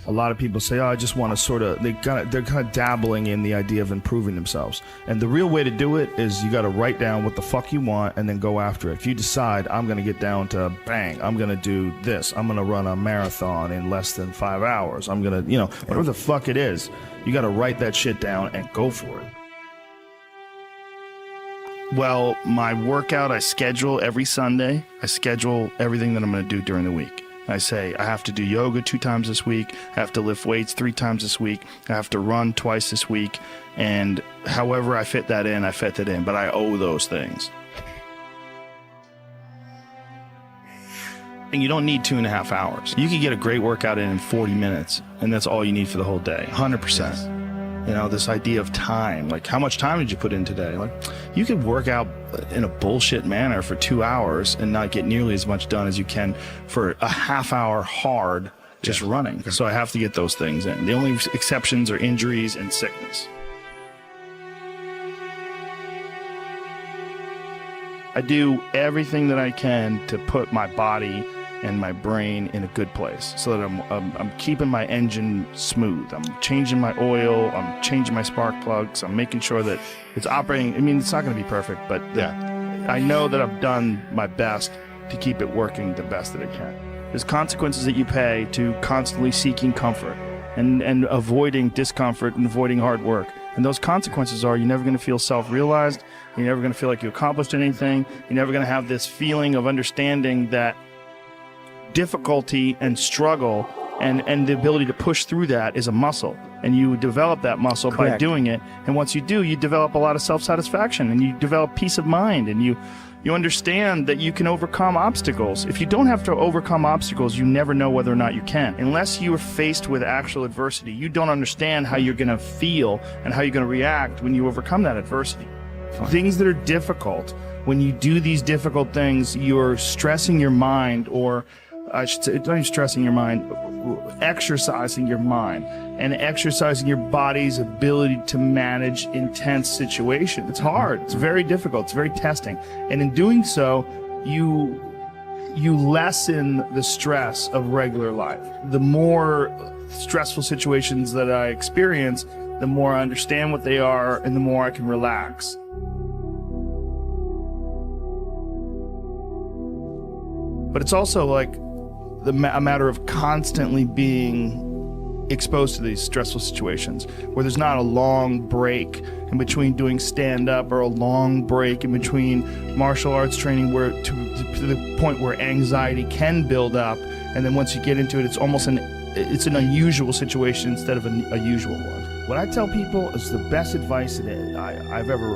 A lot of people say, oh, I just want to sort of, they're kind of dabbling in the idea of improving themselves. And the real way to do it is you got to write down what the fuck you want and then go after it. If you decide, I'm going to get down to bang, I'm going to do this, I'm going to run a marathon in less than 5 hours, I'm going to, you know, whatever the fuck it is, you got to write that shit down and go for it. Well, my workout, I schedule every Sunday. I schedule everything that I'm going to do during the week. I say I have to do yoga 2 times this week. I have to lift weights 3 times this week. I have to run twice this week. And however I fit that in, I fit that in. But I owe those things. And you don't need 2.5 hours. You can get a great workout in 40 minutes. And that's all you need for the whole day. 100%. Yes. You know, this idea of time, like how much time did you put in today? Like you could work out in a bullshit manner for 2 hours and not get nearly as much done as you can for a half hour hard just running. So I have to get those things in. The only exceptions are injuries and sickness. I do everything that I can to put my body and my brain in a good place so that I'm keeping my engine smooth. I'm changing my oil, I'm changing my spark plugs, I'm making sure that it's operating. I mean, it's not going to be perfect, but I know that I've done my best to keep it working the best that it can. There's consequences that you pay to constantly seeking comfort and avoiding discomfort and avoiding hard work. And those consequences are you're never going to feel self-realized, you're never going to feel like you accomplished anything, you're never going to have this feeling of understanding that difficulty and struggle and the ability to push through that is a muscle, and you develop that muscle by doing it. And once you do, you develop a lot of self-satisfaction and you develop peace of mind, and you understand that you can overcome obstacles. If you don't have to overcome obstacles, you never know whether or not you can. Unless you are faced with actual adversity, you don't understand how you're going to feel and how you're going to react when you overcome that adversity. Things that are difficult, when you do these difficult things, you're stressing your mind, or I should say, not even stressing your mind, exercising your mind and exercising your body's ability to manage intense situations. It's hard. It's very difficult. It's very testing. And in doing so, you lessen the stress of regular life. The more stressful situations that I experience, the more I understand what they are and the more I can relax. But it's also like a matter of constantly being exposed to these stressful situations where there's not a long break in between doing stand-up or a long break in between martial arts training where to the point where anxiety can build up, and then once you get into it, it's almost an unusual situation instead of a usual one. What I tell people is the best advice that I've ever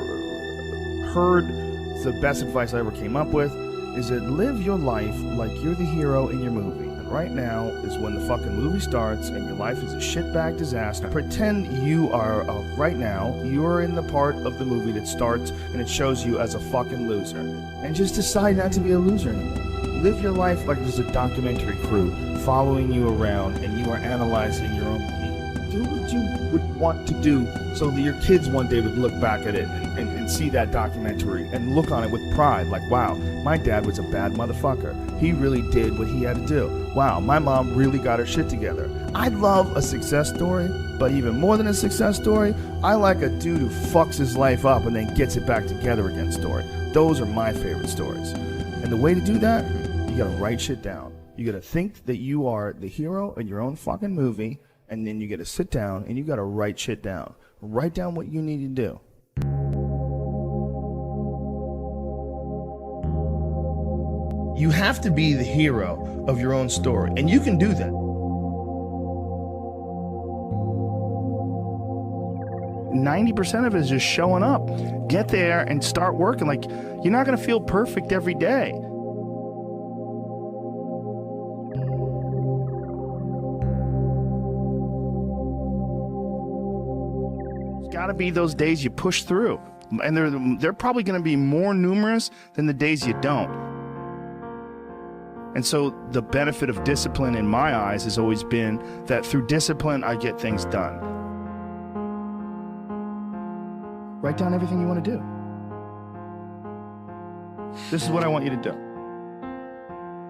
heard, the best advice I ever came up with, is that live your life like you're the hero in your movie. And right now is when the fucking movie starts and your life is a shitbag disaster. Pretend you are, right now, you're in the part of the movie that starts and it shows you as a fucking loser. And just decide not to be a loser anymore. Live your life like there's a documentary crew following you around and you are analyzing your own behavior. Do what you would want to do so that your kids one day would look back at it and see that documentary and look on it with pride, like, wow, my dad was a bad motherfucker. He really did what he had to do. Wow, my mom really got her shit together. I love a success story, but even more than a success story, I like a dude who fucks his life up and then gets it back together again story. Those are my favorite stories. And the way to do that, you gotta write shit down. You gotta think that you are the hero in your own fucking movie, and then you gotta sit down and you gotta write shit down. Write down what you need to do. You have to be the hero of your own story, and you can do that. 90% of it is just showing up. Get there and start working. Like, you're not gonna feel perfect every day. There's gotta be those days you push through. And they're probably gonna be more numerous than the days you don't. And so the benefit of discipline in my eyes has always been that through discipline, I get things done. Write down everything you want to do. This is what I want you to do.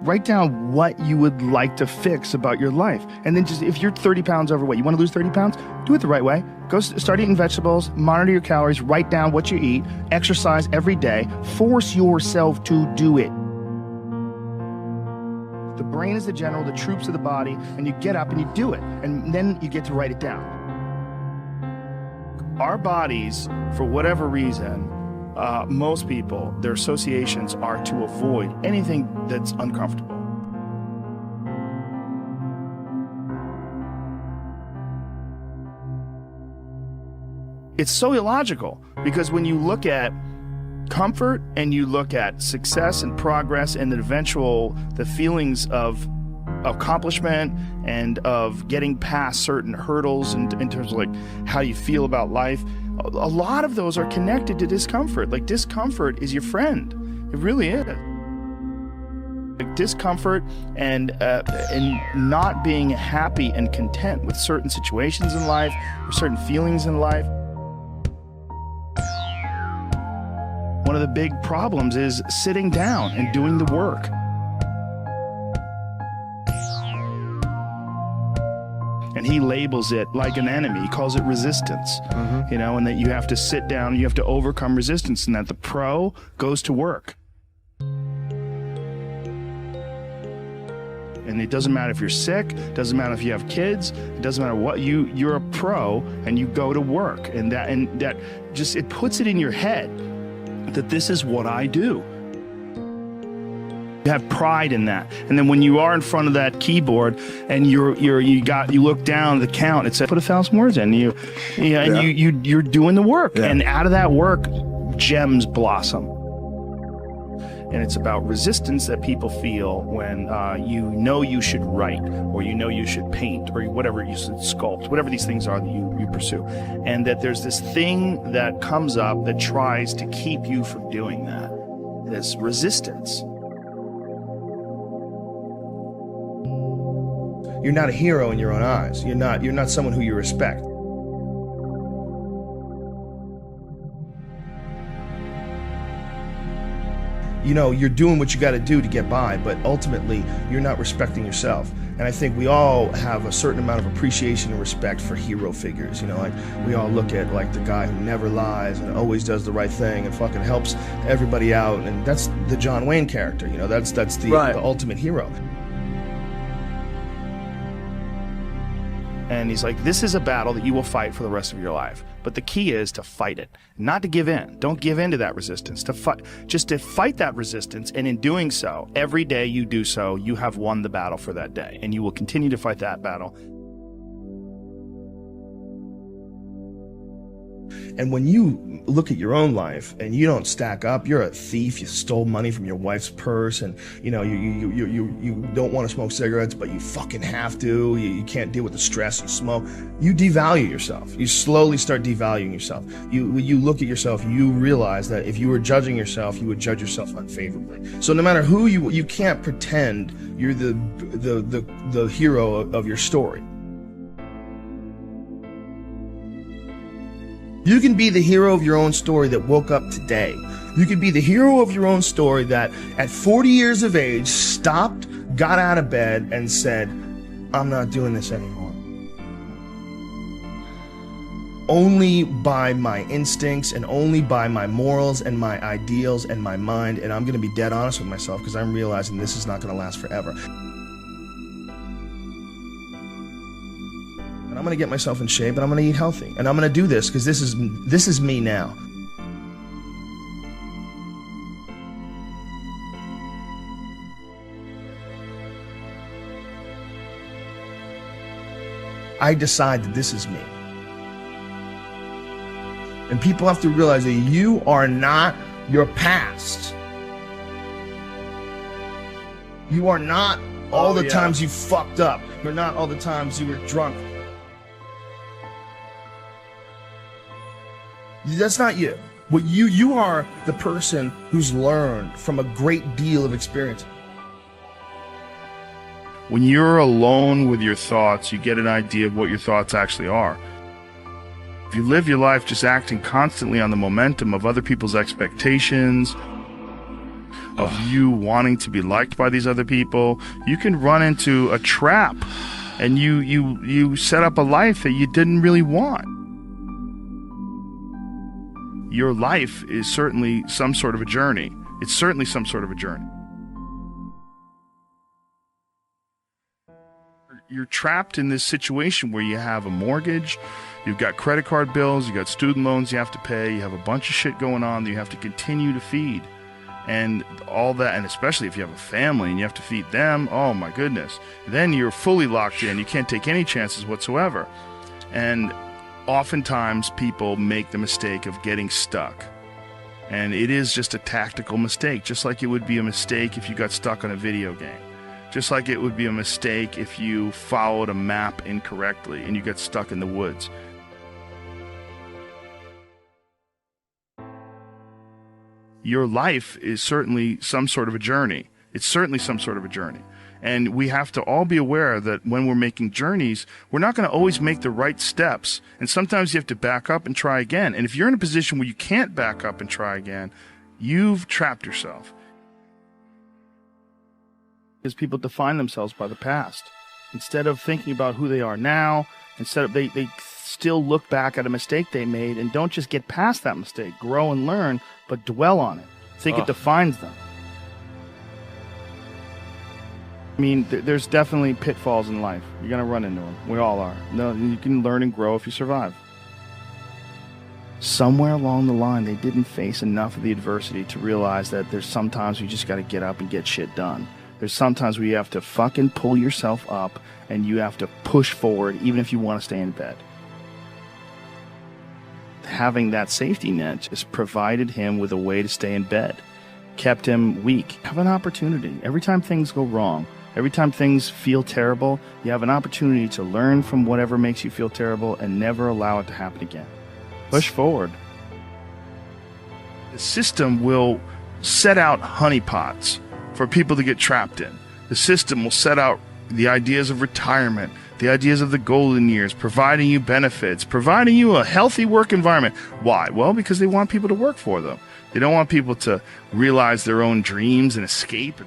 Write down what you would like to fix about your life. And then just, if you're 30 pounds overweight, you want to lose 30 pounds, do it the right way. Go start eating vegetables, monitor your calories, write down what you eat, exercise every day, force yourself to do it. The brain is the general, the troops of the body, and you get up and you do it. And then you get to write it down. Our bodies, for whatever reason, most people, their associations are to avoid anything that's uncomfortable. It's so illogical, because when you look at comfort and you look at success and progress and the feelings of accomplishment and of getting past certain hurdles in terms of like how you feel about life, a lot of those are connected to discomfort. Like, discomfort is your friend. It really is. Like, discomfort and not being happy and content with certain situations in life or certain feelings in life. One of the big problems is sitting down and doing the work. And he labels it like an enemy. He calls it resistance, you know, and that you have to sit down, you have to overcome resistance, and that the pro goes to work. And it doesn't matter if you're sick, it doesn't matter if you have kids, it doesn't matter what, you're a pro and you go to work. And that just, it puts it in your head that this is what I do. You have pride in that. And then when you are in front of that keyboard and you look down the count, it says put 1,000 words in, you're doing the work. Yeah. And out of that work, gems blossom. And it's about resistance that people feel when you should write, or you should paint, or whatever you should sculpt, whatever these things are that you pursue. And that there's this thing that comes up that tries to keep you from doing that. This resistance. You're not a hero in your own eyes. You're not someone who you respect. You know, you're doing what you got to do to get by, but ultimately you're not respecting yourself. And I think we all have a certain amount of appreciation and respect for hero figures. You know, like we all look at like the guy who never lies and always does the right thing and fucking helps everybody out, and that's the John Wayne character. You know, that's the ultimate hero. And he's like, this is a battle that you will fight for the rest of your life. But the key is to fight it, not to give in. Don't give in to that resistance, just to fight that resistance. And in doing so, every day you do so, you have won the battle for that day. And you will continue to fight that battle. And when you look at your own life and you don't stack up, you're a thief, you stole money from your wife's purse, and you know, you don't want to smoke cigarettes, but you fucking have to, you can't deal with the stress, you smoke, you devalue yourself. You slowly start devaluing yourself. When you look at yourself, you realize that if you were judging yourself, you would judge yourself unfavorably. So no matter who you can't pretend you're the hero of your story. You can be the hero of your own story that woke up today. You can be the hero of your own story that at 40 years of age stopped, got out of bed, and said, I'm not doing this anymore. Only by my instincts and only by my morals and my ideals and my mind, and I'm going to be dead honest with myself because I'm realizing this is not going to last forever. I'm going to get myself in shape and I'm going to eat healthy. And I'm going to do this because this is me now. I decide that this is me. And people have to realize that you are not your past. You are not all the times you fucked up. You're not all the times you were drunk. That's not you. What you are the person who's learned from a great deal of experience. When you're alone with your thoughts, you get an idea of what your thoughts actually are. If you live your life just acting constantly on the momentum of other people's expectations, of you wanting to be liked by these other people, you can run into a trap, and you set up a life that you didn't really want. Your life is certainly some sort of a journey. It's certainly some sort of a journey. You're trapped in this situation where you have a mortgage, you've got credit card bills, you've got student loans you have to pay, you have a bunch of shit going on that you have to continue to feed. And all that, and especially if you have a family and you have to feed them, oh my goodness. Then you're fully locked in. You can't take any chances whatsoever. And oftentimes people make the mistake of getting stuck. And it is just a tactical mistake, just like it would be a mistake if you got stuck on a video game. Just like it would be a mistake if you followed a map incorrectly and you get stuck in the woods. Your life is certainly some sort of a journey. It's certainly some sort of a journey. And we have to all be aware that when we're making journeys, we're not going to always make the right steps. And sometimes you have to back up and try again. And if you're in a position where you can't back up and try again, you've trapped yourself. Because people define themselves by the past. Instead of thinking about who they are now, instead of they still look back at a mistake they made and don't just get past that mistake, grow and learn, but dwell on it. Think it defines them. I mean, there's definitely pitfalls in life. You're going to run into them. We all are. No, you can learn and grow if you survive. Somewhere along the line, they didn't face enough of the adversity to realize that there's sometimes you just got to get up and get shit done. There's sometimes where you have to fucking pull yourself up and you have to push forward even if you want to stay in bed. Having that safety net just provided him with a way to stay in bed, kept him weak. Have an opportunity. Every time things go wrong, every time things feel terrible, you have an opportunity to learn from whatever makes you feel terrible and never allow it to happen again. Push forward. The system will set out honeypots for people to get trapped in. The system will set out the ideas of retirement, the ideas of the golden years, providing you benefits, providing you a healthy work environment. Why? Well, because they want people to work for them. They don't want people to realize their own dreams and escape.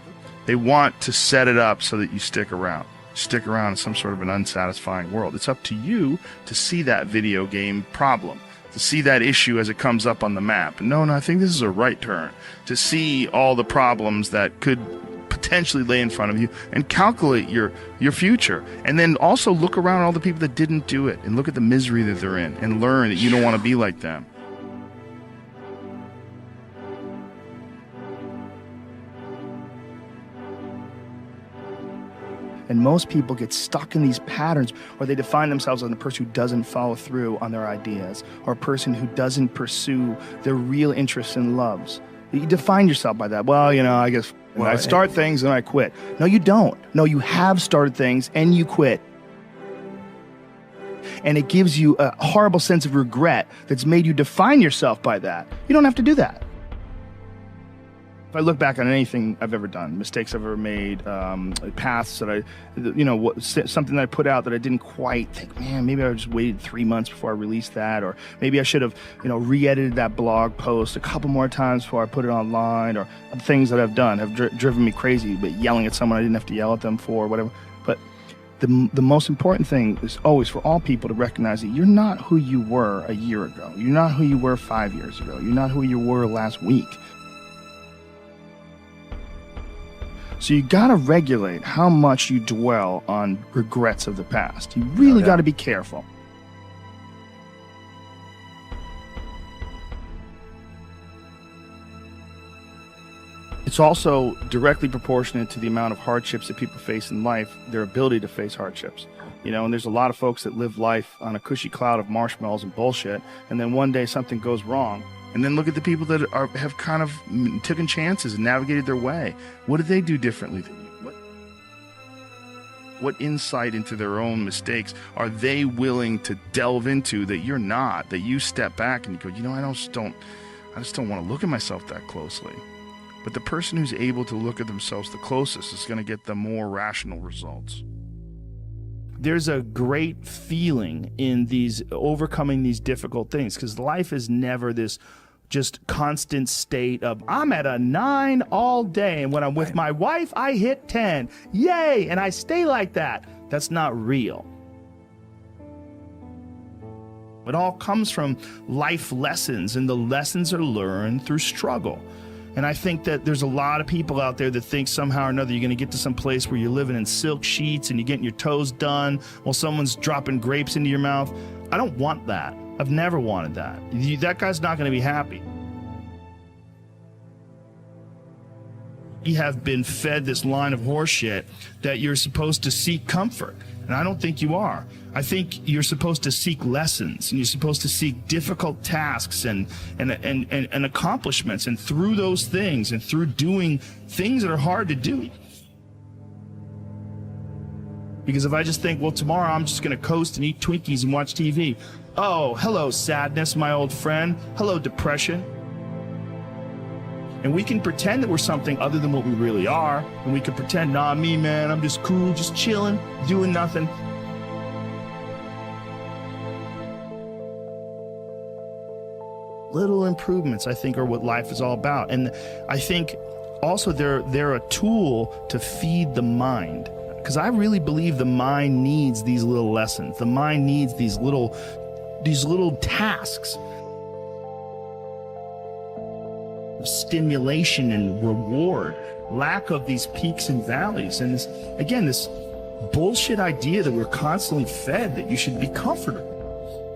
They want to set it up so that you stick around. Stick around in some sort of an unsatisfying world. It's up to you to see that video game problem, to see that issue as it comes up on the map. No, I think this is a right turn. To see all the problems that could potentially lay in front of you and calculate your future. And then also look around all the people that didn't do it and look at the misery that they're in and learn that you don't want to be like them. And most people get stuck in these patterns, or they define themselves as a person who doesn't follow through on their ideas, or a person who doesn't pursue their real interests and loves. You define yourself by that. Well, I guess when I start things and I quit. No, you don't. No, you have started things and you quit. And it gives you a horrible sense of regret that's made you define yourself by that. You don't have to do that. If I look back on anything I've ever done, mistakes I've ever made, paths that something that I put out that I didn't quite think, man, maybe I just waited 3 months before I released that, or maybe I should have, re-edited that blog post a couple more times before I put it online, or things that I've done have driven me crazy, but yelling at someone I didn't have to yell at them for, whatever. But the most important thing is always for all people to recognize that you're not who you were a year ago. You're not who you were 5 years ago. You're not who you were last week. So you got to regulate how much you dwell on regrets of the past. You really got to be careful. It's also directly proportionate to the amount of hardships that people face in life, their ability to face hardships. And there's a lot of folks that live life on a cushy cloud of marshmallows and bullshit, and then one day something goes wrong. And then look at the people that have kind of taken chances and navigated their way. What did they do differently than you? What insight into their own mistakes are they willing to delve into that you're not, that you step back and you go, I just don't want to look at myself that closely. But the person who's able to look at themselves the closest is going to get the more rational results. There's a great feeling in overcoming these difficult things, because life is never this just constant state of, I'm at a 9 all day, and when I'm with my wife, I hit 10. Yay! And I stay like that. That's not real. It all comes from life lessons, and the lessons are learned through struggle. And I think that there's a lot of people out there that think somehow or another you're going to get to some place where you're living in silk sheets and you're getting your toes done while someone's dropping grapes into your mouth. I don't want that. I've never wanted that. That guy's not going to be happy. You have been fed this line of horse shit that you're supposed to seek comfort. And I don't think you are. I think you're supposed to seek lessons, and you're supposed to seek difficult tasks and accomplishments. And through those things and through doing things that are hard to do. Because if I just think, well, tomorrow I'm just going to coast and eat Twinkies and watch TV. Oh, hello, sadness, my old friend. Hello, depression. And we can pretend that we're something other than what we really are. And we can pretend, nah, me, man, I'm just cool, just chilling, doing nothing. Little improvements, I think, are what life is all about. And I think also they're a tool to feed the mind. Because I really believe the mind needs these little lessons. The mind needs these little tasks of stimulation and reward. Lack of these peaks and valleys. And this bullshit idea that we're constantly fed that you should be comfortable.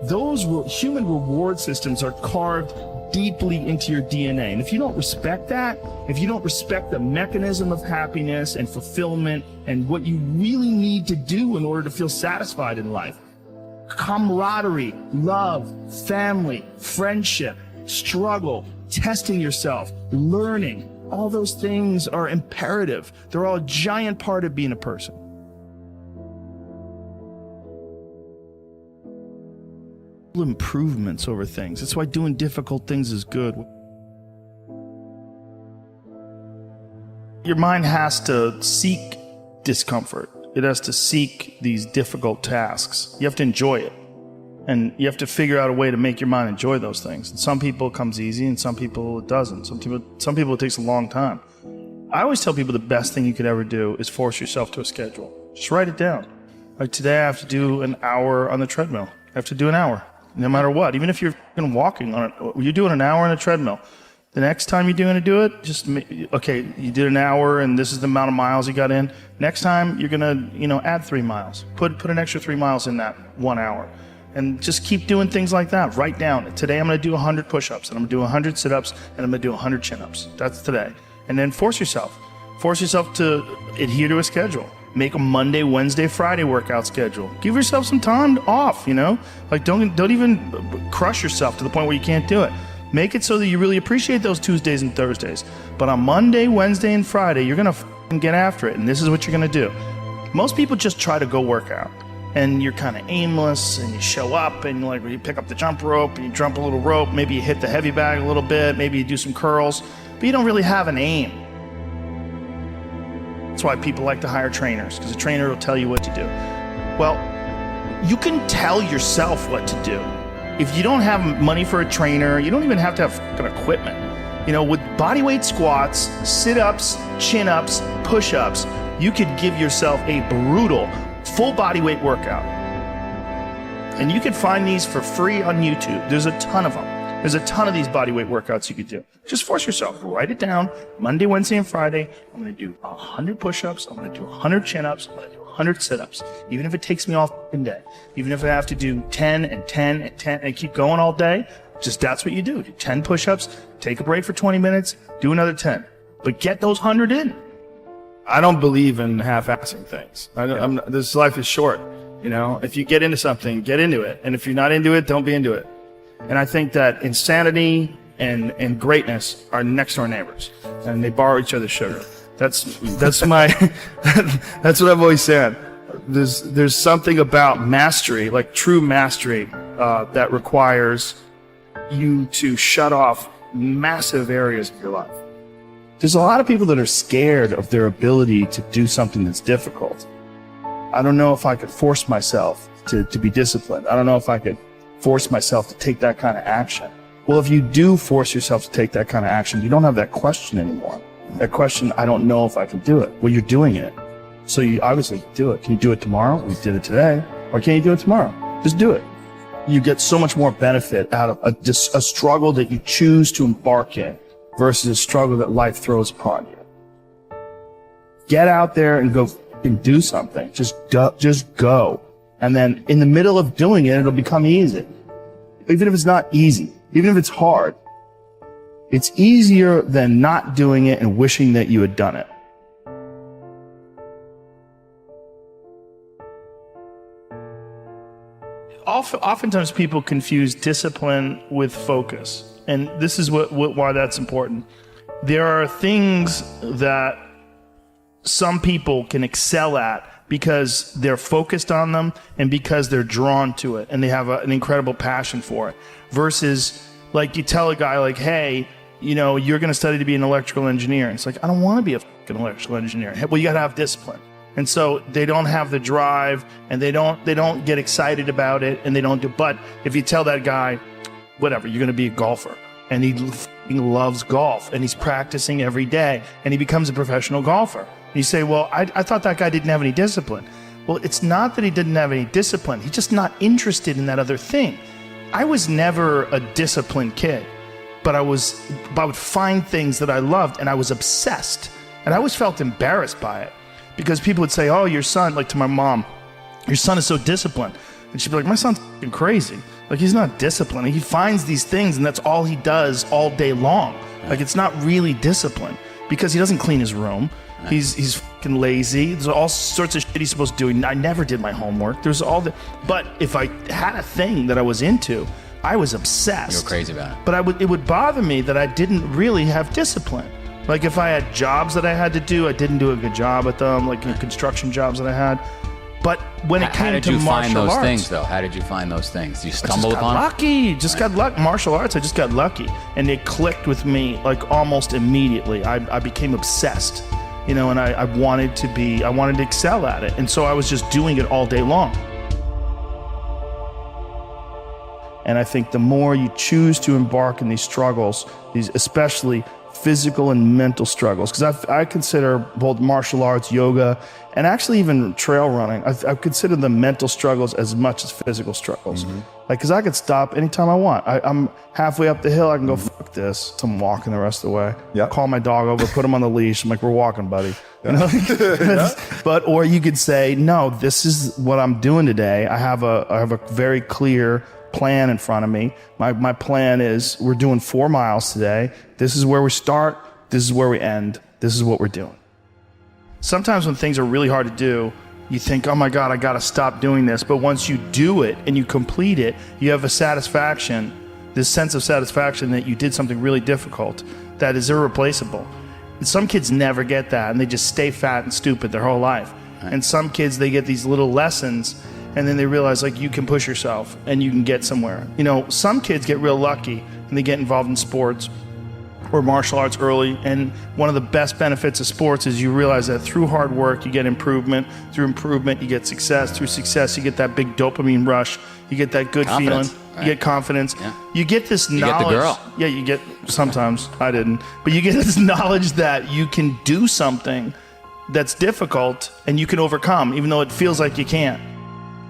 Those human reward systems are carved deeply into your DNA. And if you don't respect that, if you don't respect the mechanism of happiness and fulfillment and what you really need to do in order to feel satisfied in life, camaraderie, love, family, friendship, struggle, testing yourself, learning, all those things are imperative. They're all a giant part of being a person. Improvements over things. That's why doing difficult things is good. Your mind has to seek discomfort. It has to seek these difficult tasks. You have to enjoy it. And you have to figure out a way to make your mind enjoy those things. And some people it comes easy and some people it doesn't. Some people it takes a long time. I always tell people the best thing you could ever do is force yourself to a schedule. Just write it down. Like today I have to do an hour on the treadmill. I have to do an hour. No matter what, even if you're walking on it, you're doing an hour on a treadmill. The next time you're going to do it, just, okay, you did an hour and this is the amount of miles you got in. Next time you're going to, add 3 miles. Put an extra 3 miles in that 1 hour. And just keep doing things like that. Write down, today I'm going to do 100 push-ups, and I'm going to do 100 sit-ups, and I'm going to do 100 chin-ups. That's today. And then force yourself to adhere to a schedule. Make a Monday, Wednesday, Friday workout schedule. Give yourself some time off, Like don't even crush yourself to the point where you can't do it. Make it so that you really appreciate those Tuesdays and Thursdays. But on Monday, Wednesday, and Friday, you're going to get after it, and this is what you're going to do. Most people just try to go work out, and you're kind of aimless, and you show up, and you pick up the jump rope, and you jump a little rope, maybe you hit the heavy bag a little bit, maybe you do some curls, but you don't really have an aim. That's why people like to hire trainers, because a trainer will tell you what to do. Well, you can tell yourself what to do. If you don't have money for a trainer, you don't even have to have fucking equipment. With bodyweight squats, sit-ups, chin-ups, push-ups, you could give yourself a brutal full bodyweight workout. And you can find these for free on YouTube. There's a ton of them. There's a ton of these bodyweight workouts you could do. Just force yourself. Write it down. Monday, Wednesday, and Friday, I'm going to do 100 push-ups. I'm going to do 100 chin-ups. I'm going to do 100 sit-ups. Even if it takes me all fucking day. Even if I have to do 10 and 10 and 10 and keep going all day, just that's what you do. Do 10 push-ups, take a break for 20 minutes, do another 10. But get those 100 in. I don't believe in half-assing things. This life is short. If you get into something, get into it. And if you're not into it, don't be into it. And I think that insanity and greatness are next door neighbors, and they borrow each other's sugar. That's my that's what I've always said. There's something about mastery, like true mastery, that requires you to shut off massive areas of your life. There's a lot of people that are scared of their ability to do something that's difficult. I don't know if I could force myself to be disciplined. I don't know if I could force myself to take that kind of action. Well, if you do force yourself to take that kind of action, you don't have that question anymore. That question, I don't know if I can do it. Well, you're doing it. So you obviously do it. Can you do it tomorrow? We did it today. Or can you do it tomorrow? Just do it. You get so much more benefit out of a struggle that you choose to embark in versus a struggle that life throws upon you. Get out there and go and do something. Just go. And then in the middle of doing it, it'll become easy. Even if it's not easy, even if it's hard, it's easier than not doing it and wishing that you had done it. Oftentimes people confuse discipline with focus. And this is why that's important. There are things that some people can excel at because they're focused on them and because they're drawn to it and they have an incredible passion for it. Versus, like, you tell a guy, like, hey, you know, you're going to study to be an electrical engineer. It's like, I don't want to be a fucking electrical engineer. Well, you got to have discipline. And so they don't have the drive and they don't get excited about it and they don't do. But if you tell that guy, whatever, you're going to be a golfer, and he loves golf and he's practicing every day and he becomes a professional golfer. And you say, well, I thought that guy didn't have any discipline. Well, it's not that he didn't have any discipline. He's just not interested in that other thing. I was never a disciplined kid, but I would find things that I loved and I was obsessed. And I always felt embarrassed by it because people would say, oh, your son, like to my mom, your son is so disciplined. And she'd be like, my son's fucking crazy. Like, he's not disciplined. He finds these things and that's all he does all day long. Like, it's not really discipline because he doesn't clean his room. He's fucking lazy. There's all sorts of shit he's supposed to do. I never did my homework. There's all the, but if I had a thing that I was into, I was obsessed. You were crazy about it. But it would bother me that I didn't really have discipline. Like, if I had jobs that I had to do, I didn't do a good job at them, like construction jobs that I had. But when it came to martial arts... How did you find those things, though? How did you find those things? You stumble upon them? Lucky. Just got lucky. Martial arts, I just got lucky. And it clicked with me, like, almost immediately. I became obsessed, you know, and I wanted to excel at it. And so I was just doing it all day long. And I think the more you choose to embark in these struggles, these especially physical and mental struggles, because I consider both martial arts, yoga, and actually even trail running, I consider the mental struggles as much as physical struggles. Mm-hmm. Like, because I could stop anytime I want. I'm halfway up the hill, I can go, fuck this. So I'm walking the rest of the way. Yep. Call my dog over, put him on the leash. I'm like, we're walking, buddy. You know? But, or you could say, no, this is what I'm doing today. I have a very clear plan in front of me. My plan is we're doing 4 miles today. This is where we start. This is where we end. This is what we're doing. Sometimes when things are really hard to do, you think, oh my God, I got to stop doing this. But once you do it and you complete it, you have a satisfaction, this sense of satisfaction that you did something really difficult that is irreplaceable. And some kids never get that and they just stay fat and stupid their whole life. Right. And some kids, they get these little lessons and then they realize, like, you can push yourself and you can get somewhere. You know, some kids get real lucky and they get involved in sports or martial arts early. And one of the best benefits of sports is you realize that through hard work, you get improvement. Through improvement, you get success. Through success, you get that big dopamine rush. You get that good confidence, feeling. right? You get confidence. Yeah. You get this knowledge. You get the girl. Yeah, you get, sometimes, I didn't. But you get this knowledge that you can do something that's difficult and you can overcome, even though it feels like you can't.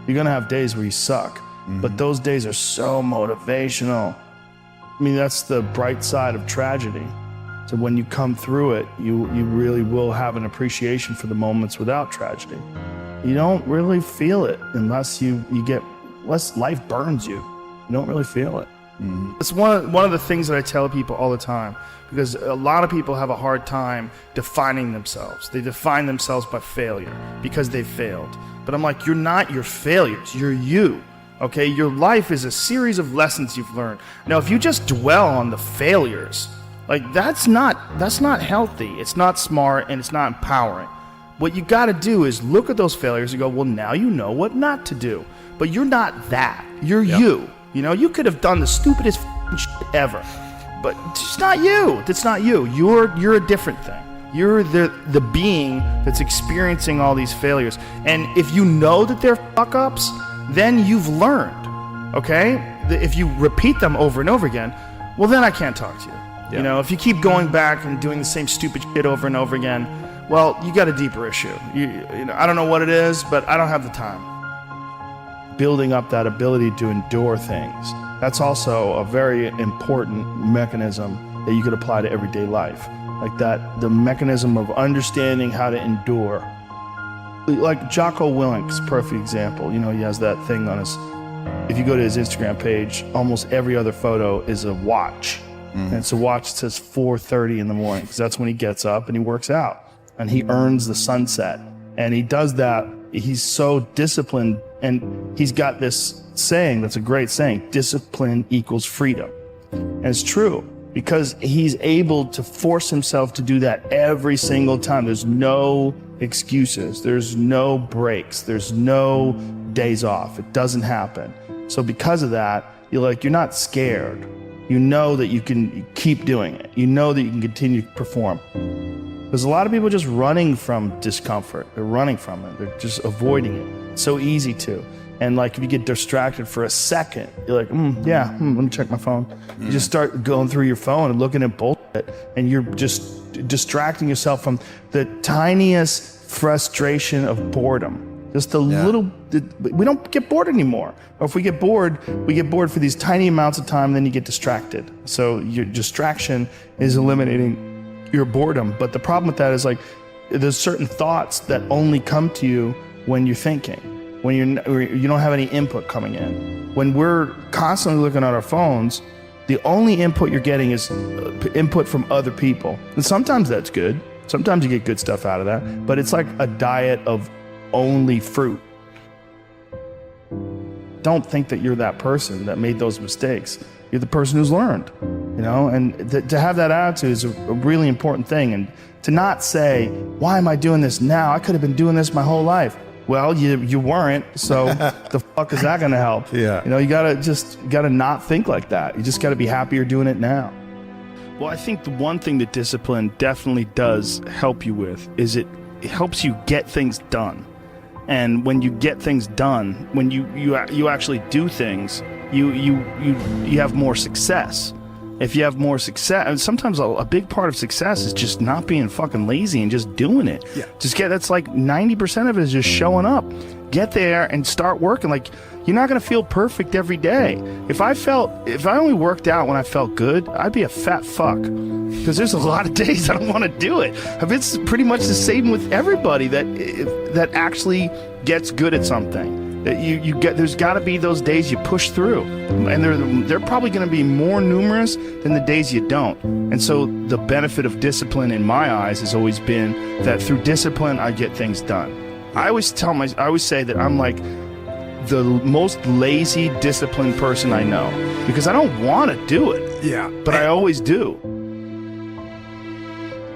You're going to have days where you suck, but those days are so motivational. I mean, that's the bright side of tragedy. So when you come through it, you really will have an appreciation for the moments without tragedy. You don't really feel it unless unless life burns you. You don't really feel it. It's one of the things that I tell people all the time, because a lot of people have a hard time defining themselves. They define themselves by failure because they failed. But I'm like, you're not your failures, you're you. Okay, your life is a series of lessons you've learned. Now, if you just dwell on the failures, like, that's not healthy. It's not smart and it's not empowering. What you got to do is look at those failures and go, well, now you know what not to do. But you're not that. You're you. You know, you could have done the stupidest shit ever, but it's not you. That's not you. You're a different thing. You're the being that's experiencing all these failures. And if you know that they're fuck-ups, then you've learned, okay? If you repeat them over and over again, well, then I can't talk to you. Yeah. You know, if you keep going back and doing the same stupid shit over and over again, well, you got a deeper issue. You know, I don't know what it is, but I don't have the time. Building up that ability to endure things. That's also a very important mechanism that you could apply to everyday life. Like that, the mechanism of understanding how to endure. Like Jocko Willink's perfect example. You know, he has that thing on his, if you go to his Instagram page, almost every other photo is a watch. And it's a watch that says 4:30 in the morning, because that's when he gets up and he works out. And he earns the sunset. And he does that. He's so disciplined. And he's got this saying that's a great saying, discipline equals freedom. And it's true, because he's able to force himself to do that every single time. There's no excuses. There's no breaks. There's no days off. It doesn't happen. So because of that, you're not scared. You know that you can keep doing it. You know that you can continue to perform. There's a lot of people just running from discomfort. They're running from it. They're just avoiding it. It's so easy to. And like if you get distracted for a second, you're like, let me check my phone. You just start going through your phone and looking at bullshit, and you're just distracting yourself from the tiniest frustration of boredom. Just a little, we don't get bored anymore. Or if we get bored for these tiny amounts of time, then you get distracted. So your distraction is eliminating your boredom. But the problem with that is like, there's certain thoughts that only come to you when you're thinking, when you don't have any input coming in. When we're constantly looking at our phones, the only input you're getting is input from other people. And sometimes that's good. Sometimes you get good stuff out of that. But it's like a diet of only fruit. Don't think that you're that person that made those mistakes. You're the person who's learned, you know, and to have that attitude is a really important thing. And to not say, why am I doing this now? I could have been doing this my whole life. Well, you weren't, so the fuck is that going to help? Yeah. You know, you gotta not think like that. You just gotta be happy you're doing it now. Well, I think the one thing that discipline definitely does help you with is it helps you get things done. And when you get things done, when you actually do things, you have more success. If you have more success, and sometimes a big part of success is just not being fucking lazy and just doing it. Yeah. That's like 90% of it is just showing up. Get there and start working. Like, you're not going to feel perfect every day. If I only worked out when I felt good, I'd be a fat fuck. Because there's a lot of days I don't want to do it. It's pretty much the same with everybody that actually gets good at something. There's got to be those days you push through, and they're probably going to be more numerous than the days you don't. And so the benefit of discipline in my eyes has always been that through discipline I get things done. I always say that I'm like the most lazy, disciplined person I know, because I don't want to do it. Yeah. But I always do.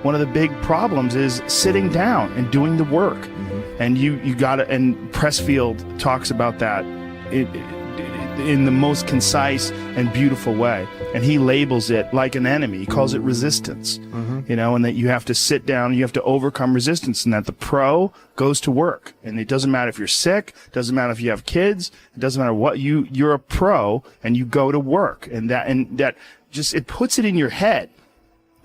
One of the big problems is sitting down and doing the work. And you gotta, and Pressfield talks about that in the most concise and beautiful way. And he labels it like an enemy. He calls it resistance. You know, and that you have to sit down, you have to overcome resistance, and that the pro goes to work. And it doesn't matter if you're sick, it doesn't matter if you have kids, it doesn't matter what, you're a pro and you go to work. And that just, it puts it in your head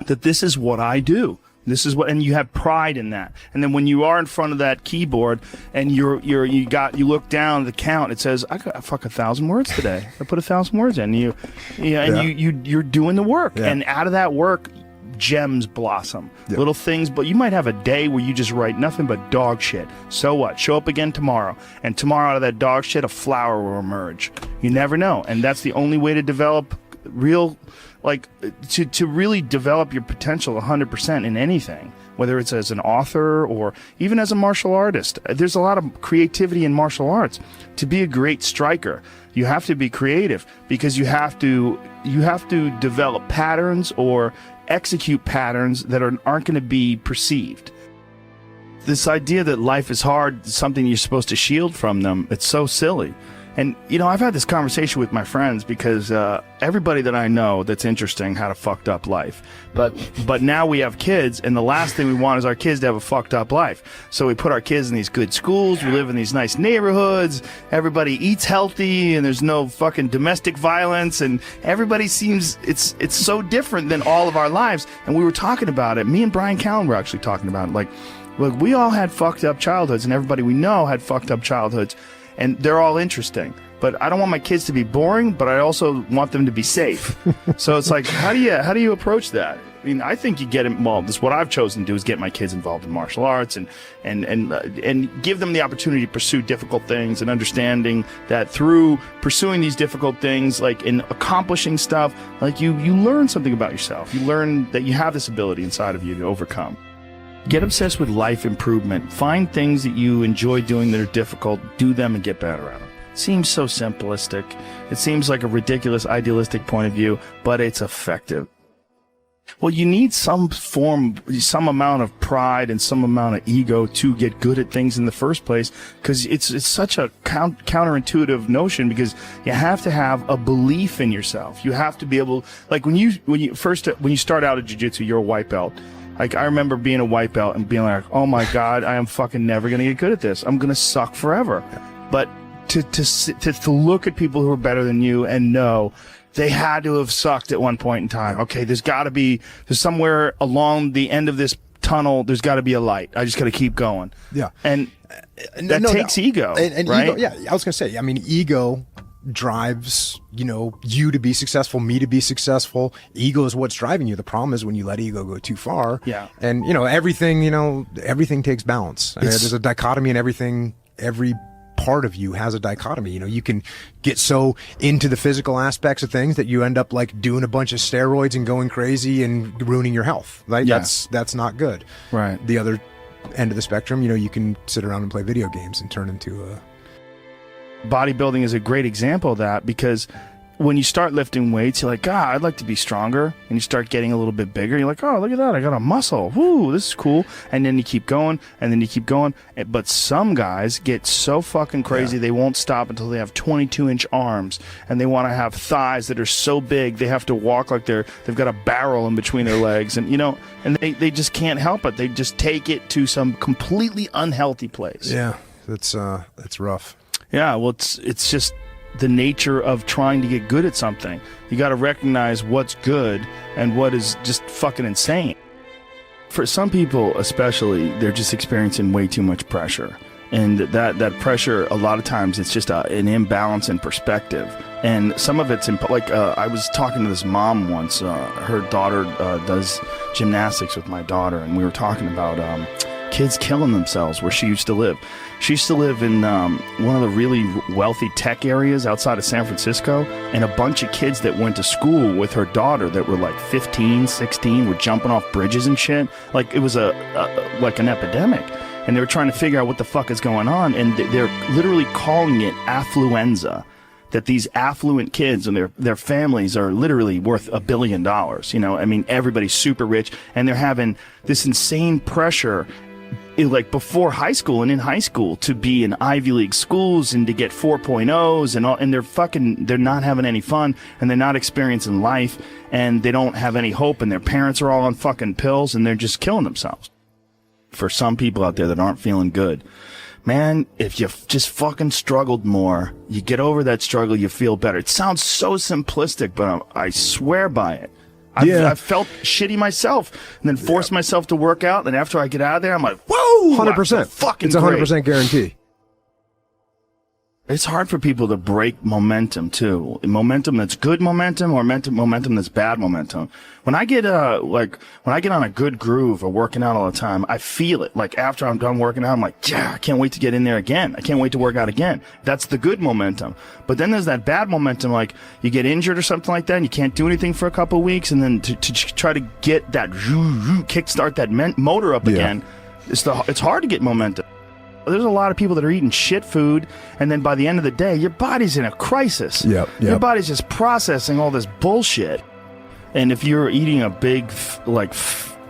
that this is what I do. This is what, and you have pride in that. And then when you are in front of that keyboard and you look down at the count, it says, I got 1,000 words today. I put 1,000 words in. You're doing the work. Yeah. And out of that work, gems blossom. Yeah. Little things, but you might have a day where you just write nothing but dog shit. So what? Show up again tomorrow. And tomorrow out of that dog shit, a flower will emerge. You never know. And that's the only way to develop real, like, to really develop your potential 100% in anything, whether it's as an author or even as a martial artist. There's a lot of creativity in martial arts. To be a great striker, you have to be creative, because you have to develop patterns or execute patterns that aren't going to be perceived. This idea that life is hard, something you're supposed to shield from them, it's so silly. And, you know, I've had this conversation with my friends because everybody that I know that's interesting had a fucked up life. But now we have kids, and the last thing we want is our kids to have a fucked up life. So we put our kids in these good schools, we live in these nice neighborhoods, everybody eats healthy, and there's no fucking domestic violence, and everybody seems, it's so different than all of our lives. And we were talking about it. Me and Brian Callen were actually talking about it. Like, look, we all had fucked up childhoods, and everybody we know had fucked up childhoods. And they're all interesting, but I don't want my kids to be boring, but I also want them to be safe. So it's like, how do you approach that? I mean, I think you get involved. This is what I've chosen to do, is get my kids involved in martial arts and give them the opportunity to pursue difficult things, and understanding that through pursuing these difficult things, like in accomplishing stuff, like you learn something about yourself. You learn that you have this ability inside of you to overcome. Get obsessed with life improvement. Find things that you enjoy doing that are difficult, do them, and get better at them. It seems so simplistic. It seems like a ridiculous, idealistic point of view, but it's effective. Well, you need some amount of pride and some amount of ego to get good at things in the first place, because it's such a counterintuitive notion, because you have to have a belief in yourself. You have to be able, like when you start out at jiu-jitsu, you're a white belt. Like, I remember being a white belt and being like, oh my God, I am fucking never going to get good at this. I'm going to suck forever. But to look at people who are better than you and know they had to have sucked at one point in time. Okay, there's somewhere along the end of this tunnel, there's got to be a light. I just got to keep going. Yeah. And that takes ego, and right? Ego, yeah, I was going to say, I mean, ego drives, you to be successful, me to be successful. Ego is what's driving you. The problem is when you let ego go too far. Yeah. And, everything takes balance. I mean, there's a dichotomy in everything. Every part of you has a dichotomy. You can get so into the physical aspects of things that you end up like doing a bunch of steroids and going crazy and ruining your health. Right? Yeah. That's not good. Right. The other end of the spectrum, you can sit around and play video games and turn into a... Bodybuilding is a great example of that, because when you start lifting weights, you're like, God, I'd like to be stronger. And you start getting a little bit bigger. You're like, oh, look at that. I got a muscle. Woo, this is cool. And then you keep going, and then you keep going. But some guys get so fucking crazy, they won't stop until they have 22-inch arms. And they want to have thighs that are so big, they have to walk like they've got a barrel in between their legs. And, and they just can't help it. They just take it to some completely unhealthy place. Yeah, that's rough. Yeah, well, it's just the nature of trying to get good at something. You got to recognize what's good and what is just fucking insane. For some people, especially, they're just experiencing way too much pressure. And that pressure, a lot of times, it's just an imbalance in perspective. And some of it's, I was talking to this mom once. Her daughter does gymnastics with my daughter, and we were talking about kids killing themselves where she used to live. She used to live in one of the really wealthy tech areas outside of San Francisco, and a bunch of kids that went to school with her daughter that were like 15, 16 were jumping off bridges and shit. Like, it was like an epidemic. And they were trying to figure out what the fuck is going on, and they're literally calling it affluenza. That these affluent kids and their families are literally worth $1 billion. I mean, everybody's super rich, and they're having this insane pressure, like before high school and in high school, to be in Ivy League schools and to get 4.0s and all, and they're not having any fun, and they're not experiencing life, and they don't have any hope, and their parents are all on fucking pills, and they're just killing themselves. For some people out there that aren't feeling good, man, if you just fucking struggled more, you get over that struggle, you feel better. It sounds so simplistic, but I swear by it. I've felt shitty myself, and then forced myself to work out, and after I get out of there, I'm like, whoa! 100%. Fucking it's 100% guarantee. It's hard for people to break momentum too. Momentum that's good momentum, or momentum that's bad momentum. When I get on a good groove or working out all the time, I feel it. Like after I'm done working out, I'm like, yeah, I can't wait to get in there again. I can't wait to work out again. That's the good momentum. But then there's that bad momentum, like you get injured or something like that, and you can't do anything for a couple of weeks, and then to try to get that kickstart that motor up again, it's hard to get momentum. There's a lot of people that are eating shit food, and then by the end of the day, your body's in a crisis. Yep. Your body's just processing all this bullshit. And if you're eating a big,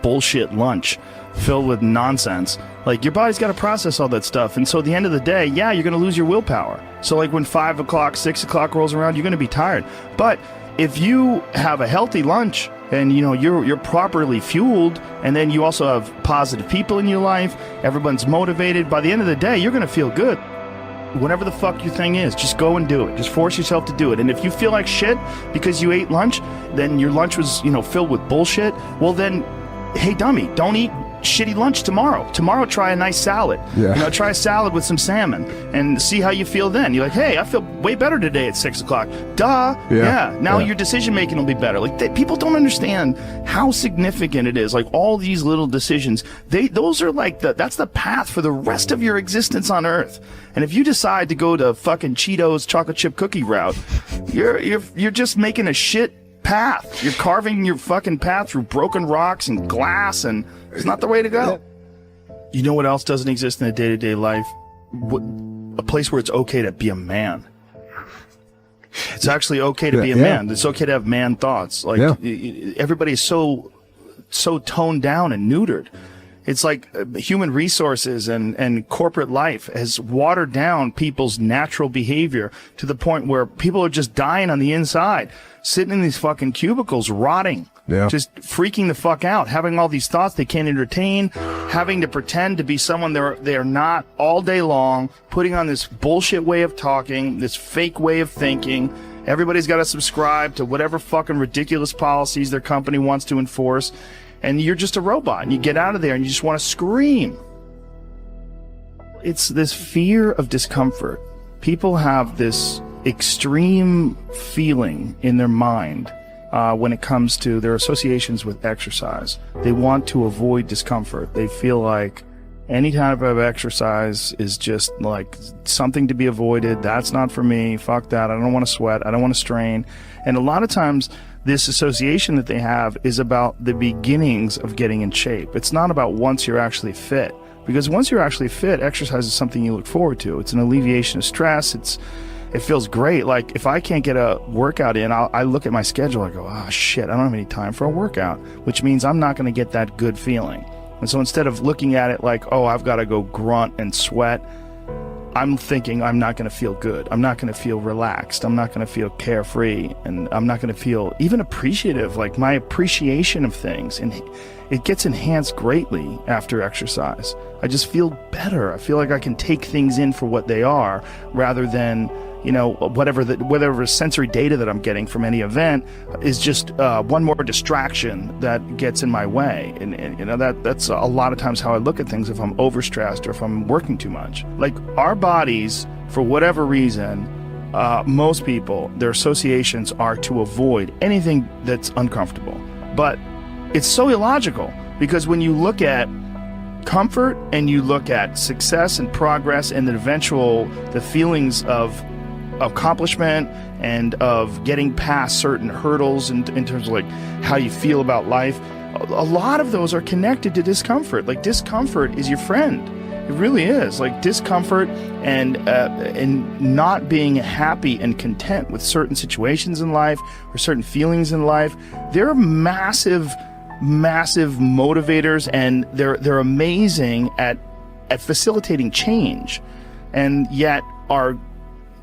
bullshit lunch, filled with nonsense. Like, your body's got to process all that stuff. And so at the end of the day, yeah, you're going to lose your willpower. So like when 5 o'clock, 6 o'clock rolls around, you're going to be tired. But if you have a healthy lunch and, you know, you're properly fueled, and then you also have positive people in your life, everyone's motivated, by the end of the day, you're going to feel good. Whatever the fuck your thing is, just go and do it. Just force yourself to do it. And if you feel like shit because you ate lunch, then your lunch was, you know, filled with bullshit, well then, hey dummy, don't eat shitty lunch tomorrow. Tomorrow, try a nice salad. Yeah. You know, try a salad with some salmon and see how you feel then. You're like, hey, I feel way better today at 6 o'clock. Duh. Yeah. Now your decision making will be better. Like, people don't understand how significant it is. Like, all these little decisions, those are like that's the path for the rest of your existence on Earth. And if you decide to go to fucking Cheetos chocolate chip cookie route, you're just making a shit path. You're carving your fucking path through broken rocks and glass, and it's not the way to go. You know what else doesn't exist in a day-to-day life? A place where it's okay to be a man. It's actually okay to be a man. It's okay to have man thoughts. Like, everybody's so toned down and neutered. It's like human resources and corporate life has watered down people's natural behavior to the point where people are just dying on the inside, sitting in these fucking cubicles, rotting, just freaking the fuck out, having all these thoughts they can't entertain, having to pretend to be someone they are not all day long, putting on this bullshit way of talking, this fake way of thinking. Everybody's got to subscribe to whatever fucking ridiculous policies their company wants to enforce. And you're just a robot, and you get out of there and you just want to scream. It's this fear of discomfort. People have this extreme feeling in their mind when it comes to their associations with exercise. They want to avoid discomfort. They feel like any type of exercise is just like something to be avoided. That's not for me. Fuck that. I don't want to sweat. I don't want to strain. And a lot of times, this association that they have is about the beginnings of getting in shape. It's not about once you're actually fit. Because once you're actually fit, exercise is something you look forward to. It's an alleviation of stress. It feels great. Like, if I can't get a workout in, I look at my schedule, I go, oh shit, I don't have any time for a workout, which means I'm not going to get that good feeling. And so instead of looking at it like, oh, I've got to go grunt and sweat, I'm thinking I'm not going to feel good. I'm not going to feel relaxed. I'm not going to feel carefree. And I'm not going to feel even appreciative. Like, my appreciation of things, and it gets enhanced greatly after exercise. I just feel better. I feel like I can take things in for what they are, rather than, you know, whatever sensory data that I'm getting from any event is just one more distraction that gets in my way. And you know, that's a lot of times how I look at things if I'm overstressed or if I'm working too much. Like, our bodies, for whatever reason, most people, their associations are to avoid anything that's uncomfortable. But it's so illogical, because when you look at comfort and you look at success and progress and the feelings of accomplishment and of getting past certain hurdles in terms of like how you feel about life, a lot of those are connected to discomfort. Like, discomfort is your friend. It really is. Like, discomfort and not being happy and content with certain situations in life or certain feelings in life, they're massive motivators, and they're amazing at facilitating change. And yet our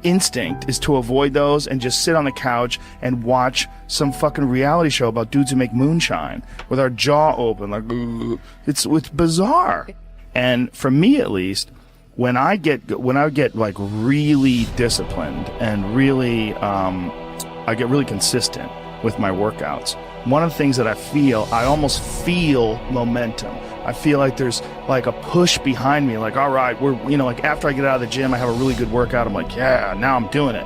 instinct is to avoid those and just sit on the couch and watch some fucking reality show about dudes who make moonshine with our jaw open, like, it's bizarre. And for me, at least, when I get like really disciplined and really I get really consistent with my workouts, one of the things that I almost feel momentum. I feel like there's like a push behind me, like, all right, like after I get out of the gym, I have a really good workout, I'm like, yeah, now I'm doing it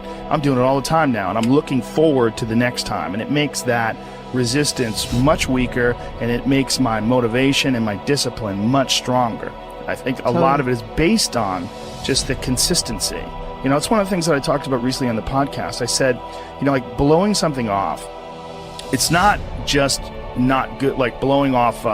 all the time now, and I'm looking forward to the next time. And it makes that resistance much weaker, and it makes my motivation and my discipline much stronger. I think a lot of it is based on just the consistency. You know, it's one of the things that I talked about recently on the podcast. I said, you know, like, blowing something off, it's not just not good. Like, blowing off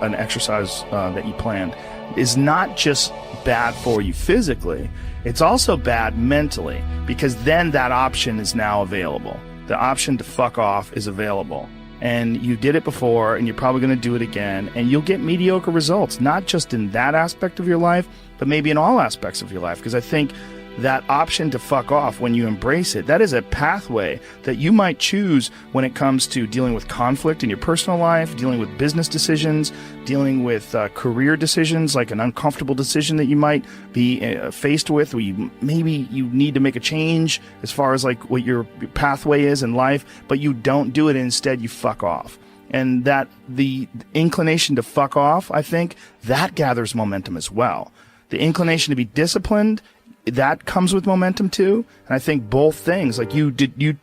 an exercise that you planned is not just bad for you physically, it's also bad mentally, because then that option is now available. The option to fuck off is available. and you did it before, and you're probably going to do it again, and you'll get mediocre results, not just in that aspect of your life, but maybe in all aspects of your life. Because I think that option to fuck off, when you embrace it, that is a pathway that you might choose when it comes to dealing with conflict in your personal life, dealing with business decisions, dealing with career decisions, like an uncomfortable decision that you might be faced with, where maybe you need to make a change as far as like what your pathway is in life, but you don't do it. Instead, you fuck off. And that the inclination to fuck off, I think, that gathers momentum as well. The inclination to be disciplined, that comes with momentum too. And I think both things, like you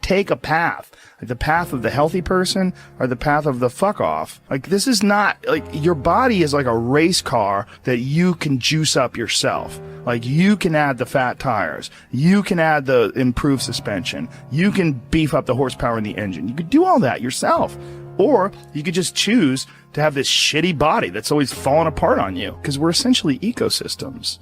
take a path, like the path of the healthy person or the path of the fuck off. Like this is not, like your body is like a race car that you can juice up yourself. Like you can add the fat tires, you can add the improved suspension, you can beef up the horsepower in the engine. You could do all that yourself. Or you could just choose to have this shitty body that's always falling apart on you, because we're essentially ecosystems.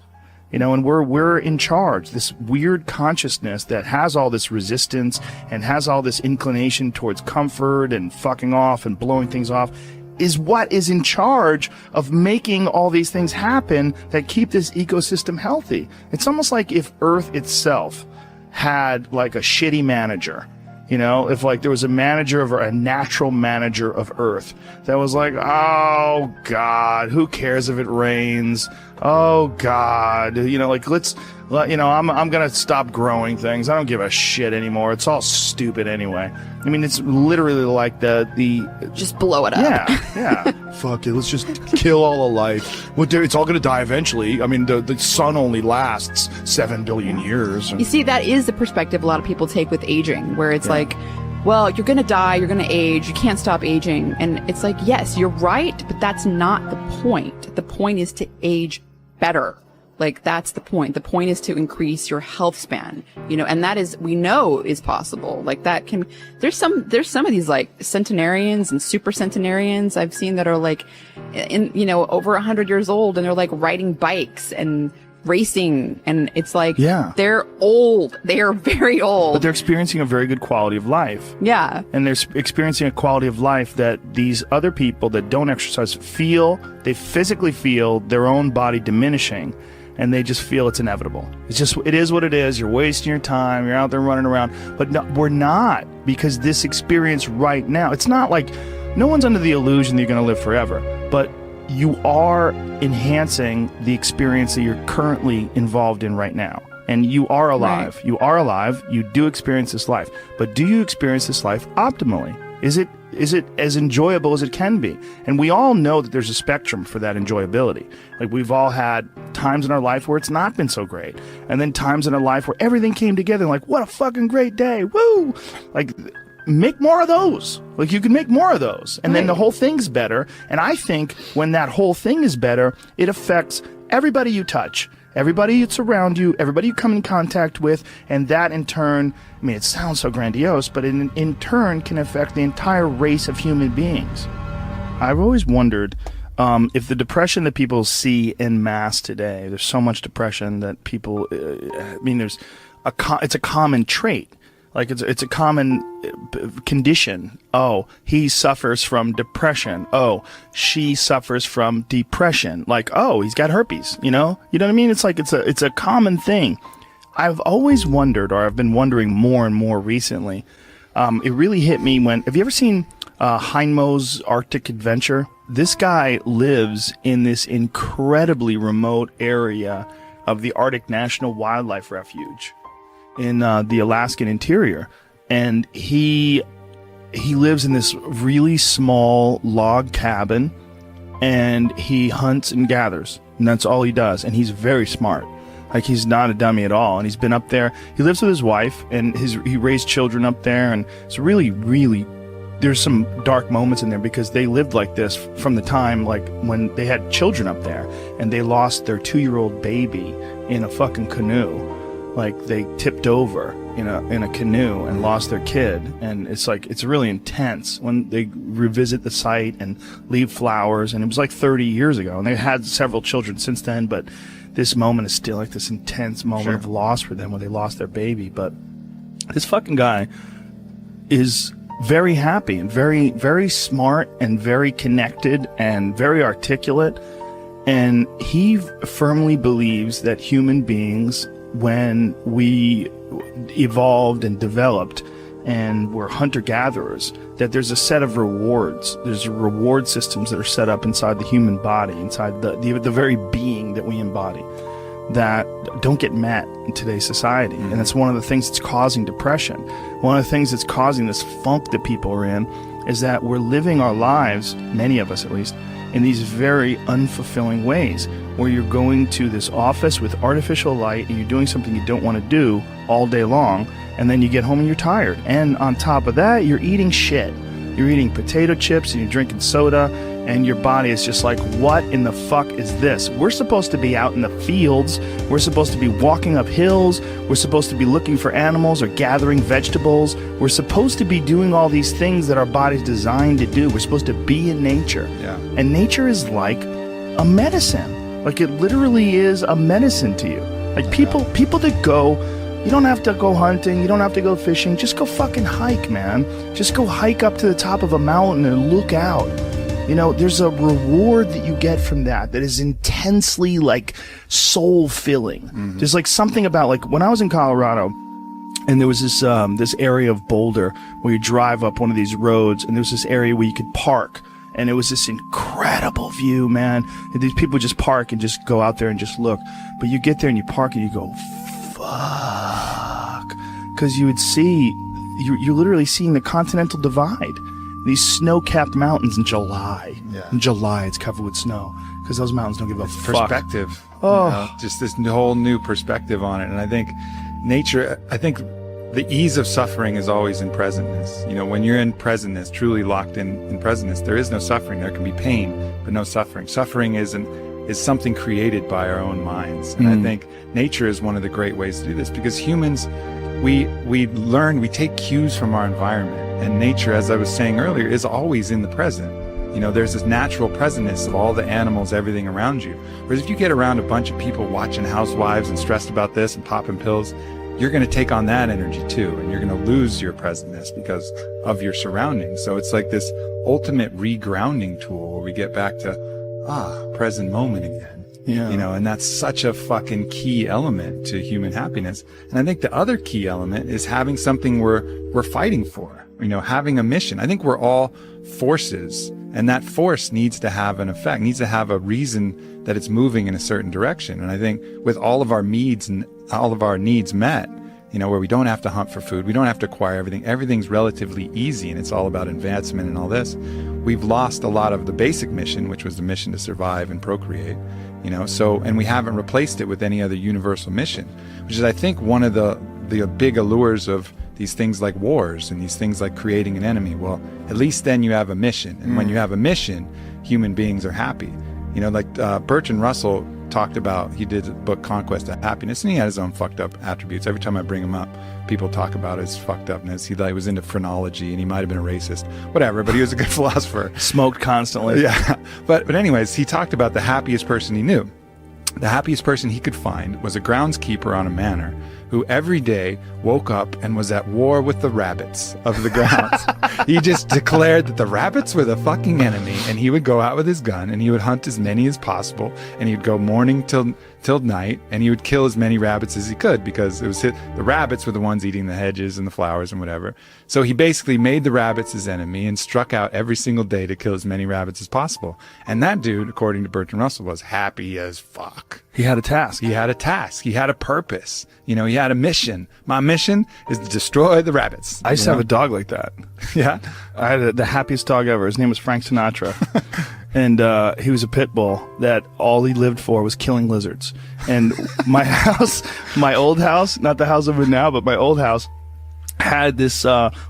You know, and we're in charge. This weird consciousness that has all this resistance and has all this inclination towards comfort and fucking off and blowing things off is what is in charge of making all these things happen that keep this ecosystem healthy. It's almost like if Earth itself had like a shitty manager. You know, if like there was a natural manager of Earth that was like, oh God, who cares if it rains? Oh God, you know, like I'm gonna stop growing things. I don't give a shit anymore. It's all stupid anyway. I mean, it's literally like the just blow it up. Yeah. Fuck it. Let's just kill all the life. It's all gonna die eventually. I mean, the sun only lasts 7 billion years. You see, that is the perspective a lot of people take with aging, where it's like, well, you're gonna die, you're gonna age, you can't stop aging. And it's like, yes, you're right, but that's not the point. The point is to age better. Like, that's the point. The point is to increase your health span, you know, and that is, we know is possible. Like that can, there's some of these like centenarians and super centenarians I've seen that are like over 100 years old, and they're like riding bikes and racing, and it's like, they're old. They are very old. But they're experiencing a very good quality of life. Yeah. And they're experiencing a quality of life that these other people that don't exercise they physically feel their own body diminishing, and they just feel it's inevitable. It is what it is. You're wasting your time. You're out there running around. But no, we're not, because this experience right now, it's not like, no one's under the illusion that you're going to live forever, but you are enhancing the experience that you're currently involved in right now. And you are alive. Right. You are alive. You do experience this life. But do you experience this life optimally? Is it as enjoyable as it can be? And we all know that there's a spectrum for that enjoyability. Like, we've all had times in our life where it's not been so great. And then times in our life where everything came together, like, what a fucking great day. Woo! Like, make more of those. Like, you can make more of those. And then the whole thing's better. And I think when that whole thing is better, it affects everybody you touch, everybody that's around you, everybody you come in contact with, and that in turn, I mean, it sounds so grandiose, but in turn can affect the entire race of human beings. I've always wondered if the depression that people see en masse today, there's so much depression that people, it's a common trait. Like, it's a common condition. Oh, he suffers from depression. Oh, she suffers from depression. Like, oh, he's got herpes, you know what I mean? It's like, it's a common thing. I've always wondered, or I've been wondering more and more recently. It really hit me when, have you ever seen Heinmo's Arctic Adventure? This guy lives in this incredibly remote area of the Arctic National Wildlife Refuge in the Alaskan interior, and he lives in this really small log cabin, and he hunts and gathers, and that's all he does. And he's very smart. Like, he's not a dummy at all. And he's been up there. He lives with his wife, and he raised children up there, and it's really, really, there's some dark moments in there, because they lived like this from the time, like, when they had children up there, and they lost their 2-year-old baby in a fucking canoe. Like, they tipped over in a canoe and lost their kid. And it's like, it's really intense when they revisit the site and leave flowers. And it was like 30 years ago, and they had several children since then, but this moment is still like this intense moment of loss for them when they lost their baby. But this fucking guy is very happy and very, very smart and very connected and very articulate. And he firmly believes that human beings, when we evolved and developed and were hunter-gatherers, that there's a set of rewards. There's reward systems that are set up inside the human body, inside the very being that we embody, that don't get met in today's society. And that's one of the things that's causing depression. One of the things that's causing this funk that people are in is that we're living our lives, many of us at least, in these very unfulfilling ways, where you're going to this office with artificial light and you're doing something you don't want to do all day long, and then you get home and you're tired. And on top of that, you're eating shit. You're eating potato chips and you're drinking soda, and your body is just like, what in the fuck is this? We're supposed to be out in the fields. We're supposed to be walking up hills. We're supposed to be looking for animals or gathering vegetables. We're supposed to be doing all these things that our body's designed to do. We're supposed to be in nature. Yeah. And nature is like a medicine. Like, it literally is a medicine to you. Like, people that go, you don't have to go hunting, you don't have to go fishing, just go fucking hike, man. Just go hike up to the top of a mountain and look out. You know, there's a reward that you get from that is intensely, like, soul-filling. There's, like, something about, like, when I was in Colorado, and there was this area of Boulder where you drive up one of these roads, and there was this area where you could park, and it was this incredible view, man. And these people just park and just go out there and just look. But you get there and you park and you go, fuck. Because you would see, you're literally seeing the Continental Divide. These snow-capped mountains in July. Yeah. In July, it's covered with snow because those mountains don't give a fuck. Perspective. Oh. You know, just this whole new perspective on it. And I think nature, I think the ease of suffering is always in presentness. You know, when you're in presentness, truly locked in presentness, there is no suffering. There can be pain, but no suffering. Suffering is something created by our own minds. And I think nature is one of the great ways to do this, because humans, we take cues from our environment. And nature, as I was saying earlier, is always in the present. You know, there's this natural presentness of all the animals, everything around you. Whereas if you get around a bunch of people watching Housewives and stressed about this and popping pills, you're going to take on that energy too. And you're going to lose your presentness because of your surroundings. So it's like this ultimate regrounding tool where we get back to, present moment again. Yeah. You know, and that's such a fucking key element to human happiness. And I think the other key element is having something we're fighting for, you know, having a mission. I think we're all forces, and that force needs to have an effect, needs to have a reason that it's moving in a certain direction. And I think with all of our needs and all of our needs met, you know, where we don't have to hunt for food, we don't have to acquire everything, everything's relatively easy and it's all about advancement and all this, we've lost a lot of the basic mission, which was the mission to survive and procreate, you know, so, and we haven't replaced it with any other universal mission, which is, I think, one of the big allures of these things like wars and these things like creating an enemy. Well, at least then you have a mission. And when you have a mission, human beings are happy. You know, like Bertrand Russell talked about, he did a book, Conquest of Happiness, and he had his own fucked up attributes. Every time I bring him up, people talk about his fucked upness. He was into phrenology, and he might have been a racist, whatever, but he was a good philosopher. Smoked constantly. Yeah. But anyways, he talked about the happiest person he knew. The happiest person he could find was a groundskeeper on a manor who every day woke up and was at war with the rabbits of the grounds. He just declared that the rabbits were the fucking enemy, and he would go out with his gun and he would hunt as many as possible, and he'd go morning till night, and he would kill as many rabbits as he could, because the rabbits were the ones eating the hedges and the flowers and whatever. So he basically made the rabbits his enemy and struck out every single day to kill as many rabbits as possible. And that dude, according to Bertrand Russell, was happy as fuck. He had a task. He had a task. He had a purpose. You know, he had a mission. My mission is to destroy the rabbits. I used to have a dog like that. Yeah. I had the happiest dog ever. His name was Frank Sinatra. And he was a pit bull that all he lived for was killing lizards. And my house, my old house, not the house I'm in now, but my old house had this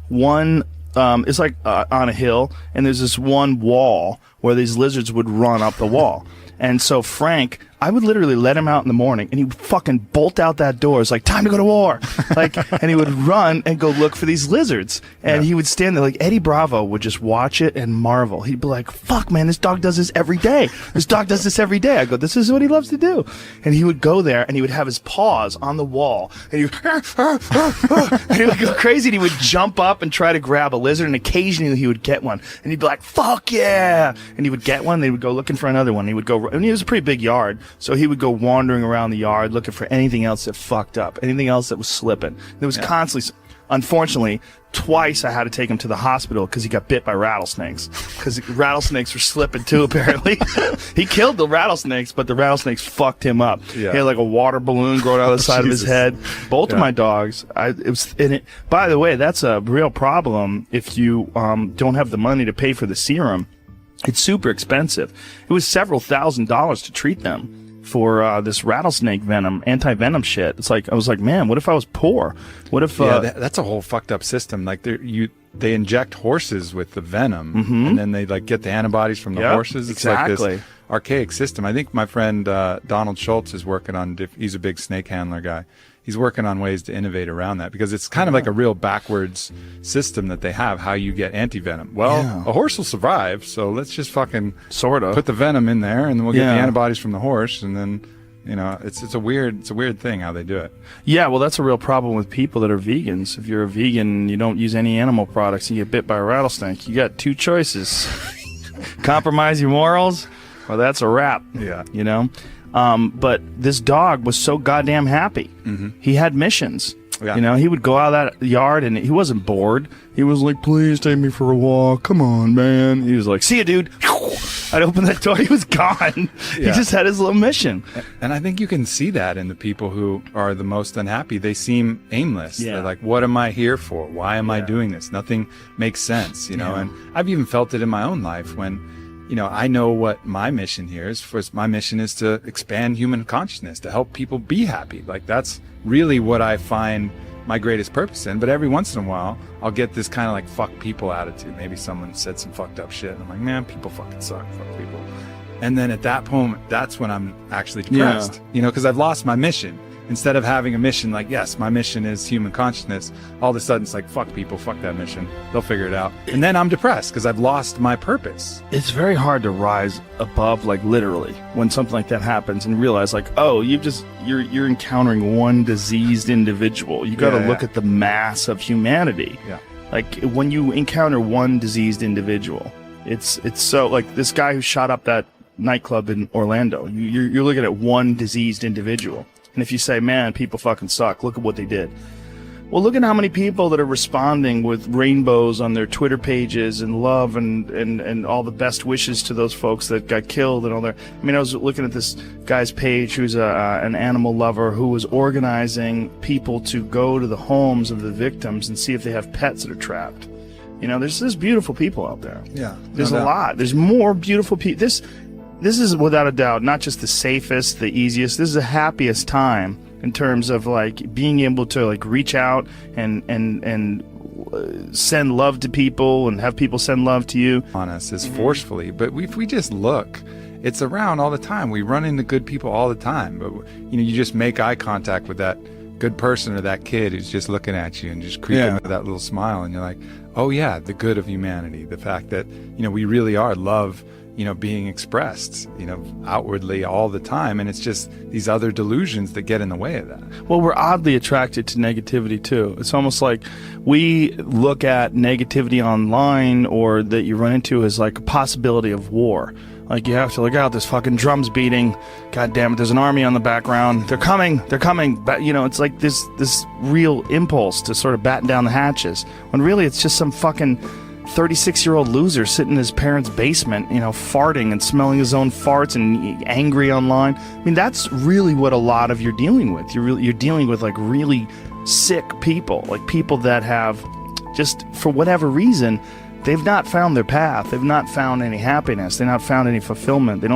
one, it's like on a hill, and there's this one wall where these lizards would run up the wall. And so Frank, I would literally let him out in the morning, and he would fucking bolt out that door. It's like, time to go to war. Like, and he would run and go look for these lizards. And he would stand there, like, Eddie Bravo would just watch it and marvel. He'd be like, fuck, man, this dog does this every day. This dog does this every day. I go, this is what he loves to do. And he would go there, and he would have his paws on the wall, and he would, and he would go crazy, and he would jump up and try to grab a lizard, and occasionally he would get one. And he'd be like, fuck yeah. And he would get one, and they would go looking for another one. He would go, and it was a pretty big yard, so he would go wandering around the yard looking for anything else that fucked up, anything else that was slipping. There was constantly, unfortunately, twice I had to take him to the hospital because he got bit by rattlesnakes, because rattlesnakes were slipping too, apparently. He killed the rattlesnakes, but the rattlesnakes fucked him up. He had like a water balloon growing out of the side of his head. Both of my dogs, by the way, that's a real problem if you don't have the money to pay for the serum. It's super expensive. It was several $1,000s to treat them for this rattlesnake venom, anti-venom shit. It's like, I was like, man, what if I was poor? What if that's a whole fucked up system. Like they inject horses with the venom, and then they like get the antibodies from the horses. It's like this archaic system. I think my friend Donald Schultz is working on. He's a big snake handler guy. He's working on ways to innovate around that, because it's kind of like a real backwards system that they have, how you get anti-venom. Well, a horse will survive, so let's just fucking sort of put the venom in there, and then we'll get the antibodies from the horse, and then, you know, it's a weird thing how they do it. Yeah, well, that's a real problem with people that are vegans. If you're a vegan and you don't use any animal products and you get bit by a rattlesnake, you got two choices. Compromise your morals, or that's a wrap. Yeah. You know? But this dog was so goddamn happy. He had missions. Yeah. You know, he would go out of that yard and he wasn't bored. He was like, please take me for a walk. Come on, man. He was like, see ya, dude. I'd open that door. He was gone. He just had his little mission. And I think you can see that in the people who are the most unhappy. They seem aimless. Yeah. They're like, what am I here for? Why am I doing this? Nothing makes sense, you know? And I've even felt it in my own life when, you know, I know what my mission here is. First, my mission is to expand human consciousness, to help people be happy. Like, that's really what I find my greatest purpose in. But every once in a while, I'll get this kind of like fuck people attitude. Maybe someone said some fucked up shit, and I'm like, man, people fucking suck. Fuck people. And then at that moment, that's when I'm actually depressed, you know, because I've lost my mission. Instead of having a mission like, yes, my mission is human consciousness, all of a sudden it's like, fuck people, fuck that mission. They'll figure it out. And then I'm depressed because I've lost my purpose. It's very hard to rise above, like, literally, when something like that happens and realize, like, oh, you're encountering one diseased individual. You got to look at the mass of humanity. Yeah. Like, when you encounter one diseased individual, it's so, like, this guy who shot up that nightclub in Orlando, you're looking at one diseased individual. And if you say, man, people fucking suck, look at what they did. Well, look at how many people that are responding with rainbows on their Twitter pages and love and all the best wishes to those folks that got killed and all their. I mean, I was looking at this guy's page who's an animal lover who was organizing people to go to the homes of the victims and see if they have pets that are trapped. You know, there's beautiful people out there. Yeah. There's a lot. There's more beautiful people. This is without a doubt not just the safest, the easiest. This is the happiest time in terms of like being able to like reach out and send love to people and have people send love to you. On us as forcefully, but if we just look, it's around all the time. We run into good people all the time, but you know, you just make eye contact with that good person or that kid who's just looking at you and just creeping with that little smile, and you're like, oh yeah, the good of humanity, the fact that, you know, we really are love, you know, being expressed, you know, outwardly all the time. And it's just these other delusions that get in the way of that. Well, we're oddly attracted to negativity too. It's almost like we look at negativity online or that you run into as like a possibility of war. Like, you have to look out, there's fucking drums beating. God damn it, there's an army on the background. They're coming. But, you know, it's like this real impulse to sort of batten down the hatches. When really it's just some fucking 36-year-old loser sitting in his parents' basement, you know, farting and smelling his own farts and angry online. I mean, that's really what a lot of you're dealing with. You're dealing with like really sick people, like people that have just, for whatever reason, they've not found their path. They've not found any happiness. They've not found any fulfillment. They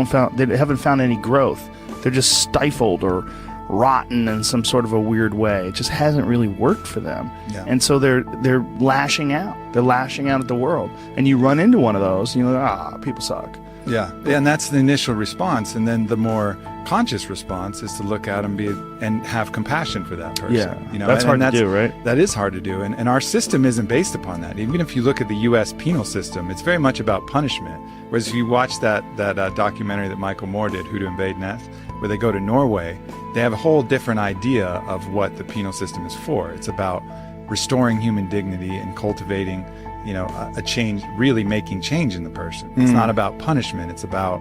haven't found any growth. They're just stifled or rotten in some sort of a weird way. It just hasn't really worked for them. Yeah. And so they're lashing out. They're lashing out at the world. And you run into one of those and you're like, people suck. Yeah, and that's the initial response, and then the more conscious response is to look at him and have compassion for that person. Yeah, you know, that's hard to do, right? That is hard to do, and our system isn't based upon that. Even if you look at the U.S. penal system, it's very much about punishment. Whereas if you watch that documentary that Michael Moore did, Who to Invade Next, where they go to Norway, they have a whole different idea of what the penal system is for. It's about restoring human dignity and cultivating, you know, a change, really making change in the person. It's not about punishment. It's about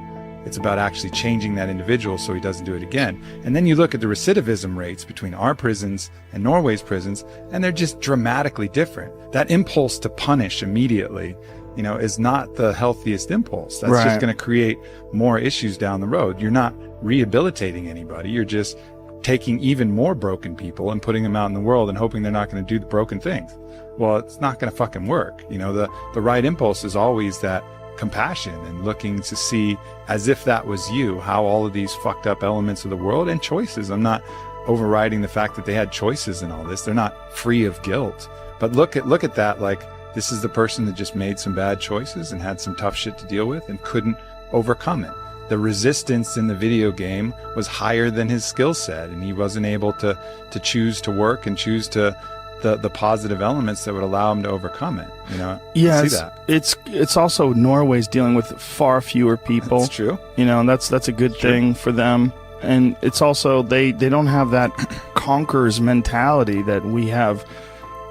actually changing that individual so he doesn't do it again. And then you look at the recidivism rates between our prisons and Norway's prisons, and they're just dramatically different. That impulse to punish immediately, you know, is not the healthiest impulse. That's Right. just going to create more issues down the road. You're not rehabilitating anybody. You're just taking even more broken people and putting them out in the world and hoping they're not going to do the broken things. Well, it's not going to fucking work. You know, the right impulse is always that compassion and looking to see, as if that was you, how all of these fucked up elements of the world and choices. I'm not overriding the fact that they had choices in all this. They're not free of guilt. But look at that like this is the person that just made some bad choices and had some tough shit to deal with and couldn't overcome it. The resistance in the video game was higher than his skill set, and he wasn't able to choose to work and choose to the positive elements that would allow him to overcome it. You know, Yeah, see that. it's also Norway's dealing with far fewer people. That's true. You know, and that's a good thing for them. And it's also they don't have that conquerors mentality that we have.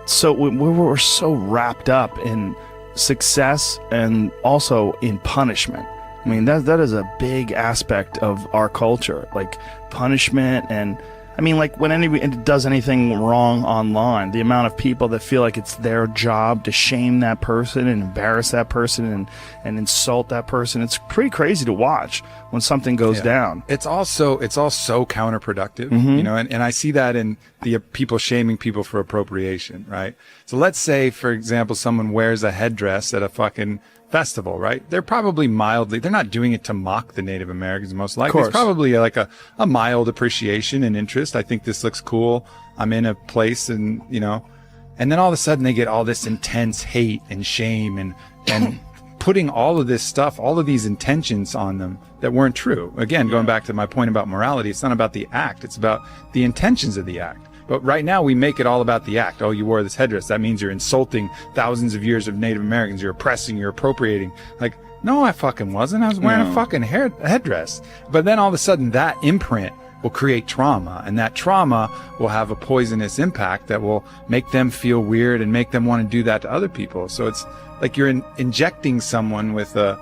So we're so wrapped up in success and also in punishment. I mean, that is a big aspect of our culture, like punishment. And I mean, like when anybody does anything wrong online, the amount of people that feel like it's their job to shame that person and embarrass that person and insult that person, it's pretty crazy to watch when something goes down. It's all so counterproductive, you know, and I see that in the people shaming people for appropriation, right? So let's say, for example, someone wears a headdress at a fucking festival, right? They're probably they're not doing it to mock the Native Americans, most likely. It's probably like a mild appreciation and interest. I think this looks cool. I'm in a place and, you know, and then all of a sudden they get all this intense hate and shame and putting all of this stuff, all of these intentions on them that weren't true. Again, going back to my point about morality, it's not about the act. It's about the intentions of the act. But right now we make it all about the act. Oh, you wore this headdress. That means you're insulting thousands of years of Native Americans. You're oppressing, you're appropriating. Like, no, I fucking wasn't. I was wearing a fucking headdress. But then all of a sudden that imprint will create trauma, and that trauma will have a poisonous impact that will make them feel weird and make them want to do that to other people. So it's like you're injecting someone with a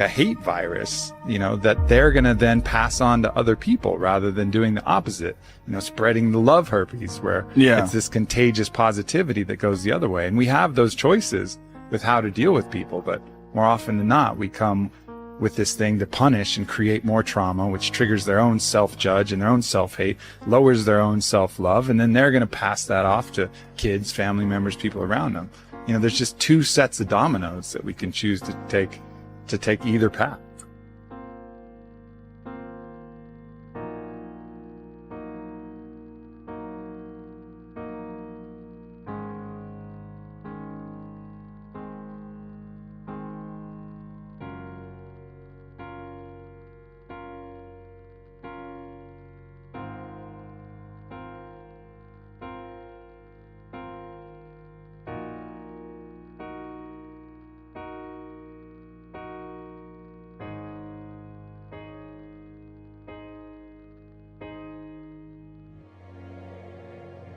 hate virus, you know, that they're going to then pass on to other people rather than doing the opposite, you know, spreading the love herpes where it's this contagious positivity that goes the other way. And we have those choices with how to deal with people, but more often than not, we come with this thing to punish and create more trauma, which triggers their own self-judge and their own self-hate, lowers their own self-love, and then they're going to pass that off to kids, family members, people around them. You know, there's just two sets of dominoes that we can choose to take either path.